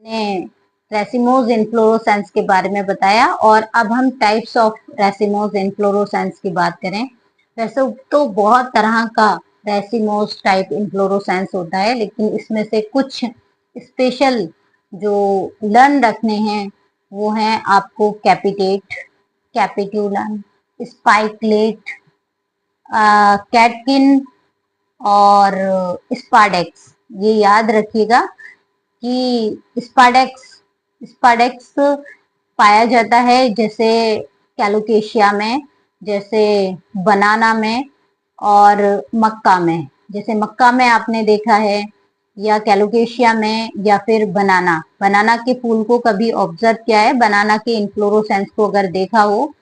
ने racemose inflorescence के बारे में बताया और अब हम टाइप्स ऑफ रेसिमोज इन्फ्लोरोसेंस की बात करें। वैसे तो बहुत तरह का रेसिमोज टाइप इन्फ्लोरोसेंस होता है, लेकिन इसमें से कुछ स्पेशल जो लर्न रखने हैं वो हैं आपको कैपिटेट, कैपिट्यूलन, स्पाइकलेट, कैटकिन और स्पाडेक्स। ये याद रखिएगा कि स्पाडेक्स स्पाडेक्स पाया जाता है जैसे कैलोकेशिया में, जैसे बनाना में और मक्का में। जैसे मक्का में आपने देखा है, या कैलोकेशिया में, या फिर बनाना बनाना के फूल को कभी ऑब्जर्व किया है? बनाना के इन्फ्लोरोसेंस को अगर देखा हो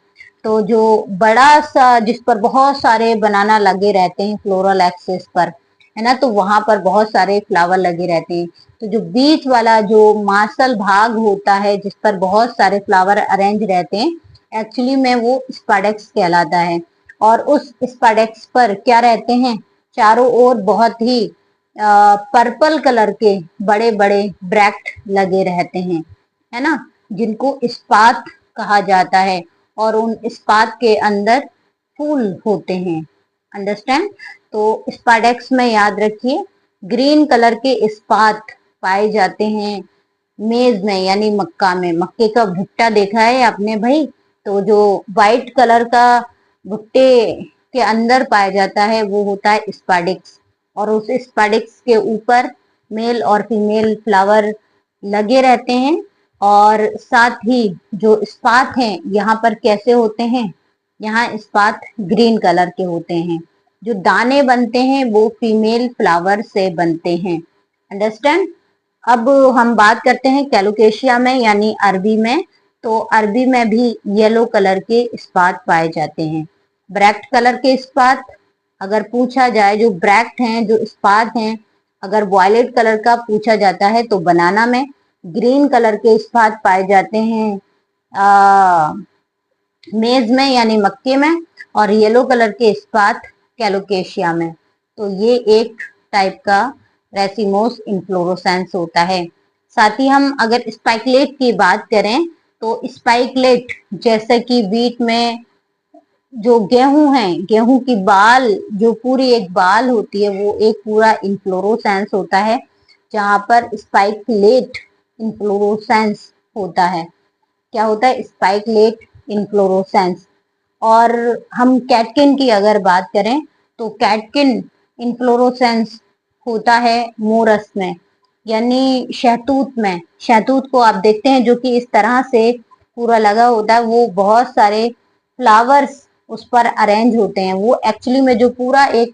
तो जो बड़ा सा जिस पर बहुत सारे बनाना लगे रहते हैं फ्लोरल एक्सिस पर, है ना, तो वहां पर बहुत सारे फ्लावर लगे रहते हैं। तो जो बीच वाला जो मार्शल भाग होता है जिस पर बहुत सारे फ्लावर अरेंज रहते हैं, एक्चुअली में वो स्पाडेक्स कहलाता है। और उस स्पाडेक्स पर क्या रहते हैं? चारों ओर बहुत ही पर्पल कलर के बड़े बड़े ब्रैक्ट लगे रहते हैं, है ना, जिनको स्पात कहा जाता है। और उन स्पात के अंदर फूल होते हैं। अंडरस्टैंड? तो स्पाडेक्स में याद रखिए ग्रीन कलर के स्पात पाए जाते हैं मेज में, यानी मक्का में। मक्के का भुट्टा देखा है आपने भाई? तो जो व्हाइट कलर का भुट्टे के अंदर पाया जाता है वो होता है स्पाडिक्स। और उस स्पाडिक्स के ऊपर मेल और फीमेल फ्लावर लगे रहते हैं। और साथ ही जो स्पात हैं यहाँ पर कैसे होते हैं? यहाँ स्पात ग्रीन कलर के होते हैं। जो दाने बनते हैं वो फीमेल फ्लावर से बनते हैं। अंडरस्टैंड? अब हम बात करते हैं कैलोकेशिया में यानी अरबी में। तो अरबी में भी येलो कलर के स्पात पाए जाते हैं। ब्रैक्ट कलर के स्पात अगर पूछा जाए, जो ब्रैक्ट हैं, जो स्पात हैं, अगर वायलेट कलर का पूछा जाता है तो बनाना में। ग्रीन कलर के स्पात पाए जाते हैं मेज में यानी मक्के में। और येलो कलर के स्पात कैलोकेशिया में। तो ये एक टाइप का रेसिमोस इन्फ्लोरोसेंस होता है। साथ ही हम अगर स्पाइकलेट की बात करें तो स्पाइकलेट जैसे कि बीट में जो गेहूं है, गेहूं की बाल, जो पूरी एक बाल होती है वो एक पूरा इन्फ्लोरोसेंस होता है, जहां पर स्पाइकलेट इन्फ्लोरोसेंस होता है। क्या होता है? Spikelet inflorescence. और हम कैटकिन की अगर बात करें तो कैटकिन इन्फ्लोरोसेंस होता है मोरस में, यानी शहतूत में। शहतूत को आप देखते हैं जो कि इस तरह से पूरा लगा होता है, वो बहुत सारे फ्लावर्स उस पर अरेंज होते हैं। वो एक्चुअली में जो पूरा एक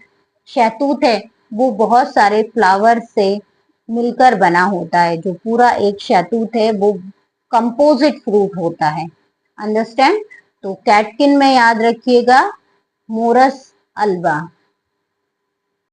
शहतूत है वो बहुत सारे फ्लावर से मिलकर बना होता है। जो पूरा एक शहतूत है वो कंपोजिट फ्रूट होता है। अंडरस्टैंड? तो कैटकिन में याद रखिएगा मोरस अल्बा।